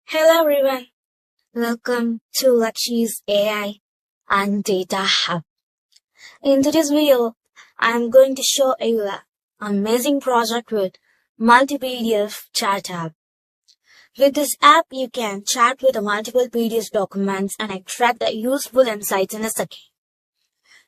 Hello everyone, welcome to Lakshi's AI and Data Hub. In today's video, I'm going to show you an amazing project with multi-PDF chat app. With this app, you can chat with multiple PDF documents and extract the useful insights in a second.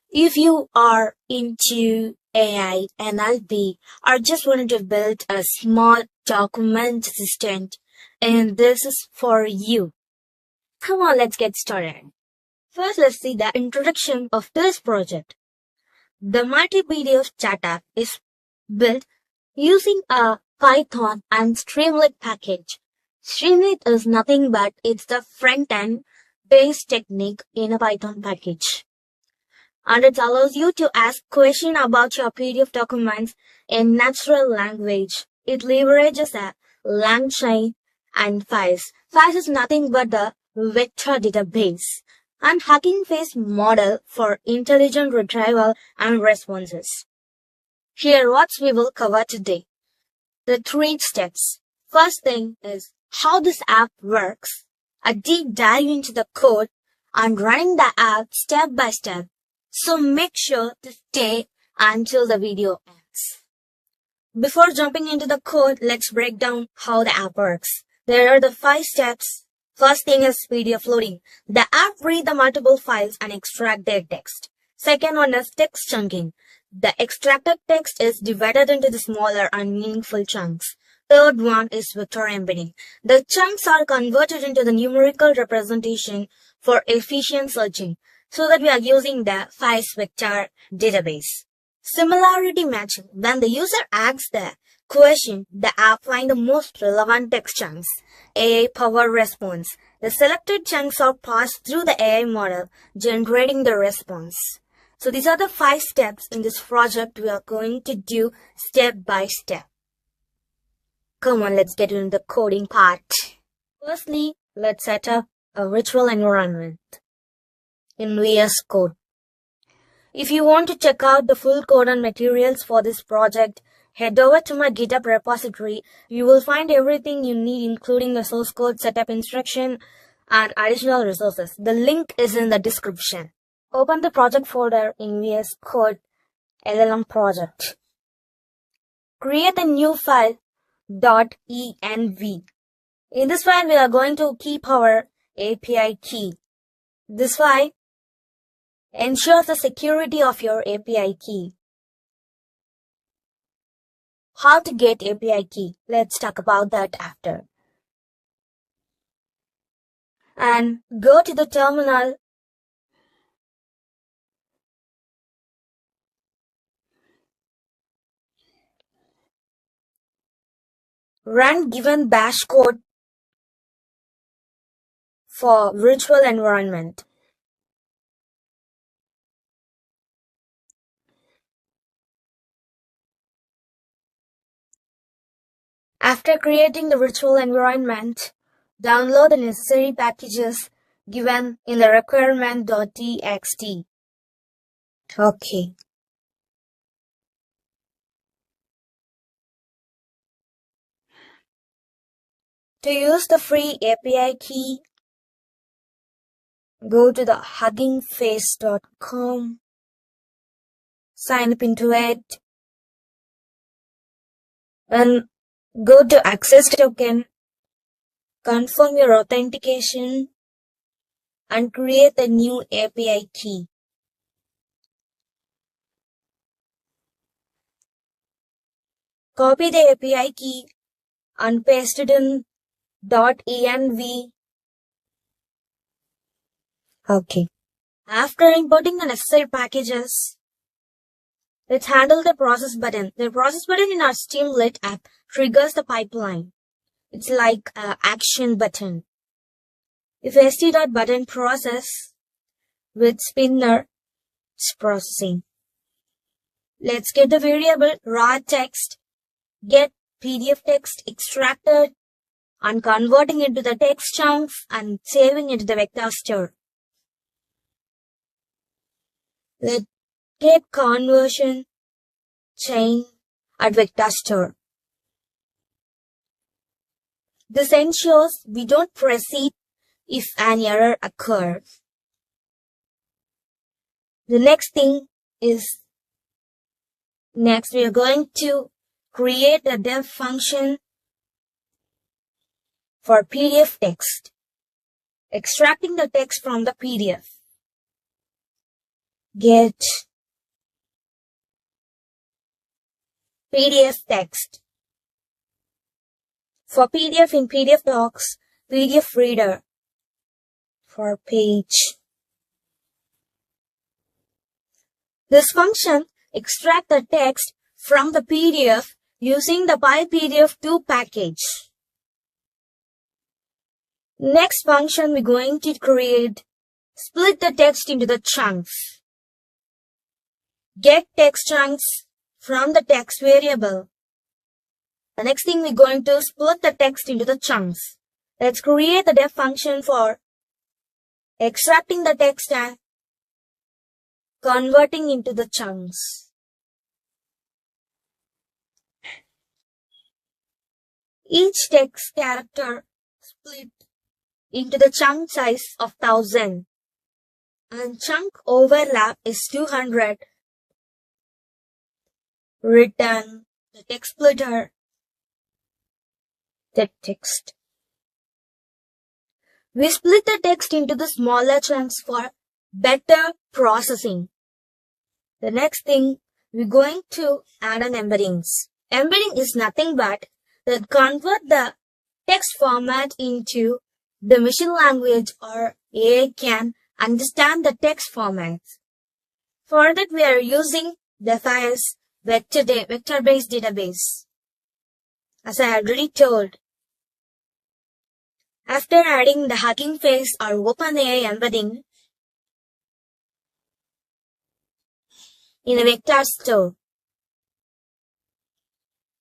If you are into AI, NLP, or just wanted to build a small document assistant, and this is for you. Come on, let's get started. First, let's see the introduction of this project. The multi-PDF chat app is built using a Python and Streamlit package. Streamlit is nothing but it's the front-end based technique in a Python package. And it allows you to ask questions about your PDF documents in natural language. It leverages a LangChain and FAISS. FAISS is nothing but the vector database and Hugging Face model for intelligent retrieval and responses. Here what we will cover today. The 3 steps. First thing is how this app works, a deep dive into the code and running the app step by step. So make sure to stay until the video ends. Before jumping into the code, let's break down how the app works. There are the 5 steps. First thing is PDF loading. The app reads the multiple files and extract their text. Second one is text chunking. The extracted text is divided into the smaller and meaningful chunks. Third one is vector embedding. The chunks are converted into the numerical representation for efficient searching, so that we are using the FAISS vector database. Similarity matching. When the user asks the question, the app finds the most relevant text chunks. AI power response. The selected chunks are passed through the AI model, generating the response. So these are the 5 steps in this project we are going to do step by step. Come on, let's get into the coding part. Firstly, let's set up a virtual environment in VS Code. If you want to check out the full code and materials for this project, head over to my GitHub repository. You will find everything you need, including the source code, setup instruction, and additional resources. The link is in the description. Open the project folder in VS Code, LLM project. Create a new file, .env. In this file, we are going to keep our API key. This file ensures the security of your API key. How to get API key? Let's talk about that after. And go to the terminal. Run given bash code for virtual environment. After creating the virtual environment, download the necessary packages given in the requirement.txt. Okay. To use the free API key, go to the huggingface.com, sign up into it, and go to access token, confirm your authentication, and create a new API key. Copy the API key and paste it in .env. Okay. After importing the necessary packages, let's handle the process button. The process button in our Streamlit app triggers the pipeline. It's like an action button. If st.button process with spinner, it's processing. Let's get the variable raw text, get PDF text extracted, and converting it to the text chunks and saving it to the vector store. Let's get conversion chain at vector store. This ensures we don't proceed if an error occurs. The next thing is, next we are going to create a def function for PDF text, extracting the text from the PDF. Get PDF text. For PDF in PDF docs, PDF reader. For page. This function extracts the text from the PDF using the PyPDF2 package. Next function we're going to create, split the text into the chunks. Get text chunks from the text variable. The next thing we're going to split the text into the chunks. Let's create the def function for extracting the text and converting into the chunks. Each text character split into the chunk size of 1000 and chunk overlap is 200. Return the text splitter, the text. We split the text into the smaller chunks for better processing. The next thing, we're going to add an embeddings. Embedding is nothing but that convert the text format into the machine language or AI can understand the text formats. For that, we are using the FAISS vector-based database. As I already told, after adding the Hugging Face or OpenAI embedding in a vector store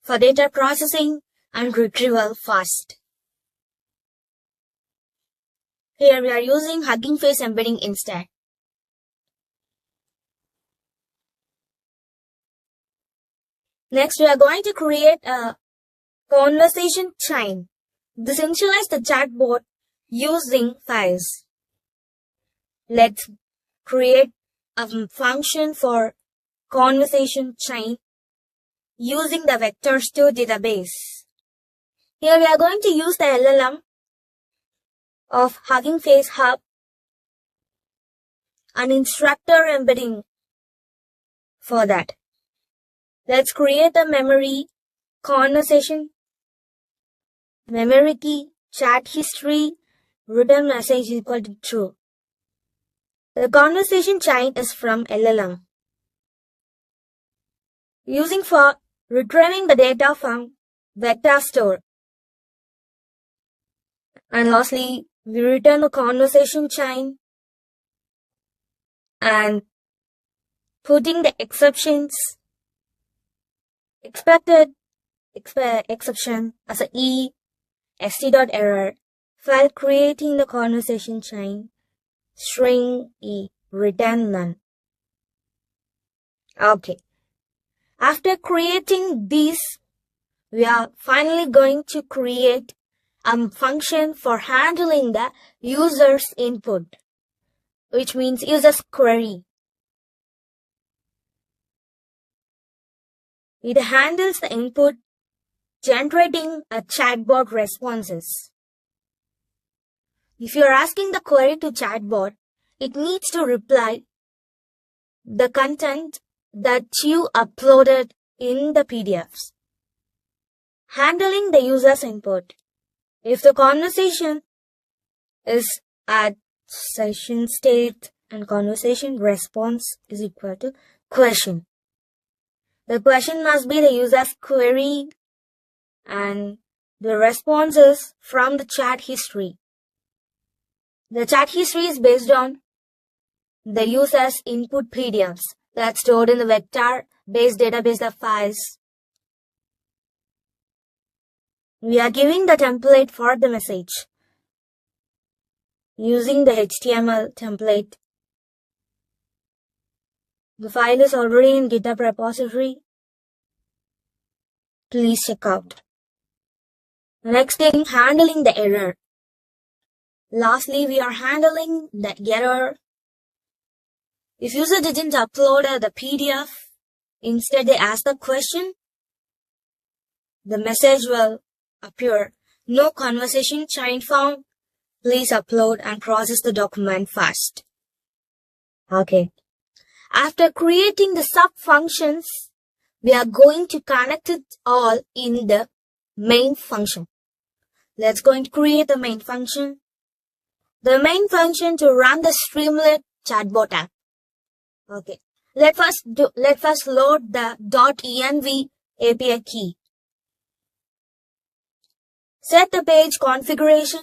for data processing and retrieval fast. Here we are using Hugging Face embedding instead. Next, we are going to create a conversation chain. This initializes the chatbot using FAISS. Let's create a function for conversation chain using the vector-store database. Here we are going to use the LLM of Hugging Face Hub and instructor embedding for that. Let's create a memory, conversation, memory key, chat history, return message equal to true. The conversation chain is from LLM. Using for retrieving the data from vector store. And lastly, we return the conversation chain and putting the exceptions, expected exception as a E, st.error, while creating the conversation chain, string E, return none. Okay. After creating these, we are finally going to create a function for handling the user's input, which means user's query. It handles the input, generating a chatbot responses. If you are asking the query to chatbot, it needs to reply the content that you uploaded in the PDFs, handling the user's input. If the conversation is at session state and conversation response is equal to question, the question must be the user's query and the response is from the chat history. The chat history is based on the user's input PDFs that's stored in the vector-based database of FAISS. We are giving the template for the message using the HTML template. The file is already in GitHub repository. Please check out. Next thing, handling the error. Lastly, we are handling the error. If user didn't upload the PDF, instead they ask the question, the message will appear. No conversation chain found. Please upload and process the document fast. Okay. After creating the sub-functions, we are going to connect it all in the main function. Let's go and create the main function. The main function to run the Streamlit chatbot app. Okay. Let's first load the .env API key. Set the page configuration.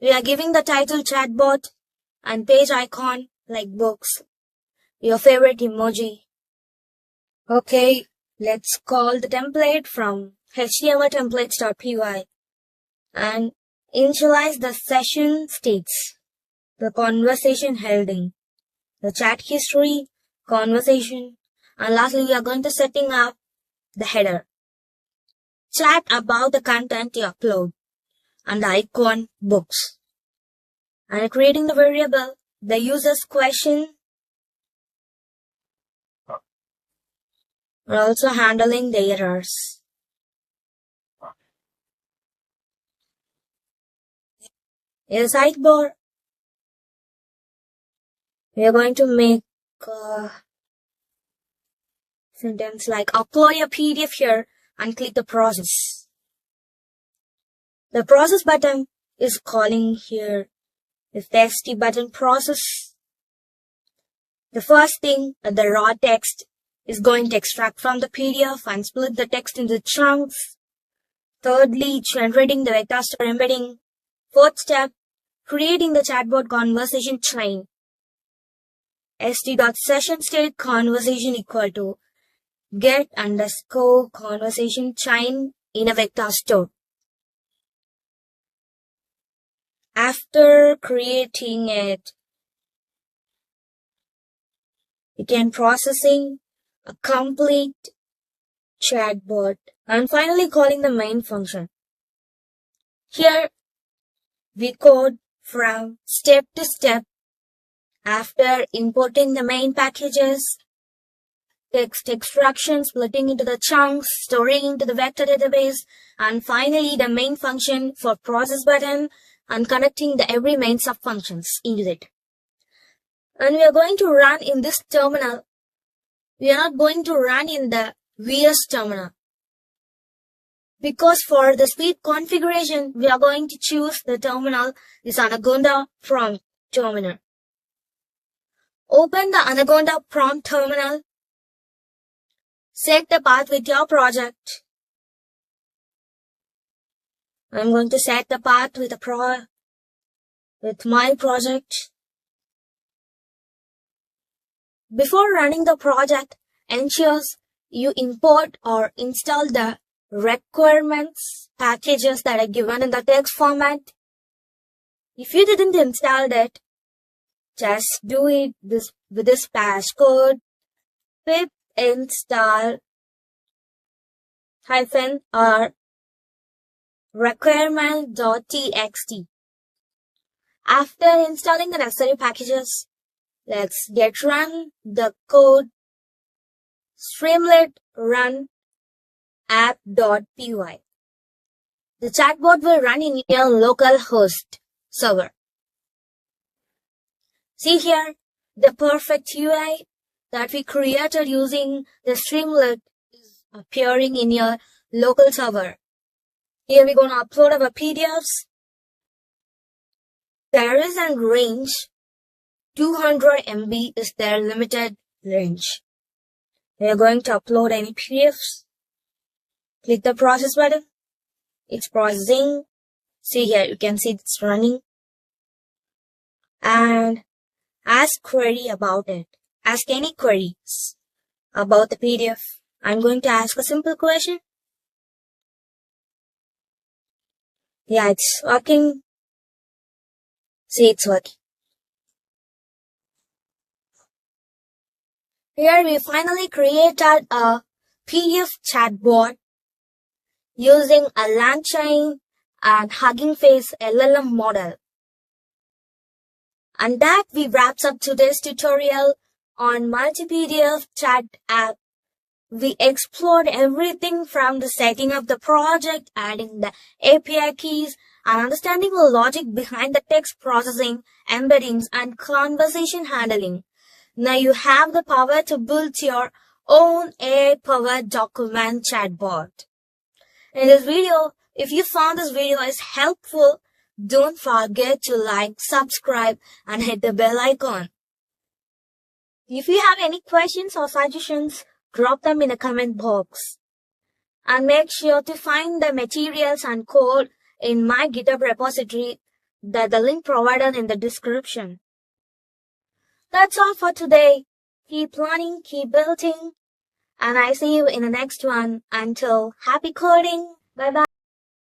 We are giving the title chatbot and page icon like books. Your favorite emoji. Okay, let's call the template from html-templates.py and initialize the session states, the conversation heading, the chat history, conversation, and lastly we are going to setting up the header. Chat about the content you upload and the icon books. And creating the variable, the user's question, and also handling the errors. In the sidebar, we are going to make a sentence like upload your PDF here and click the process. The process button is calling here the testy button process. The first thing, the raw text is going to extract from the PDF and split the text into chunks. Thirdly, generating the vector store embedding. Fourth step, creating the chatbot conversation chain. st.session_state conversation equal to get underscore conversation chain in a vector store. After creating it, we can processing a complete chatbot and finally calling the main function. Here we code from step to step after importing the main packages, text extraction, splitting into the chunks, storing into the vector database, and finally the main function for process button and connecting the every main sub functions into it. And we are going to run in this terminal. We are not going to run in the VS terminal. Because for the speed configuration, we are going to choose the terminal is Anaconda from terminal. Open the Anaconda prompt terminal. Set the path with your project. I'm going to set the path with my project. Before running the project, ensures you import or install the requirements packages that are given in the text format. If you didn't install that, just do it with this passcode pip install -r requirement.txt. After installing the necessary packages, let's get run the code Streamlit run app.py. The chatbot will run in your local host server. See here, the perfect UI that we created using the Streamlit is appearing in your local server. Here we're going to upload our PDFs. There is a range. 200 MB is their limited range. We are going to upload any PDFs. Click the process button. It's processing. See here, you can see it's running. And ask query about it. Ask any queries about the PDF. I'm going to ask a simple question. Yeah, it's working. See, it's working. Here we finally created a PDF chatbot using a LangChain and Hugging Face LLM model. And that wraps up today's tutorial on Multipedia Chat app. We explored everything from the setting of the project, adding the API keys, and understanding the logic behind the text processing, embeddings, and conversation handling. Now you have the power to build your own AI-powered document chatbot. In this video, if you found this video is helpful, don't forget to like, subscribe, and hit the bell icon. If you have any questions or suggestions, drop them in the comment box. And make sure to find the materials and code in my GitHub repository, the link provided in the description. That's all for today. Keep learning, keep building, and I see you in the next one. Until happy coding. Bye bye.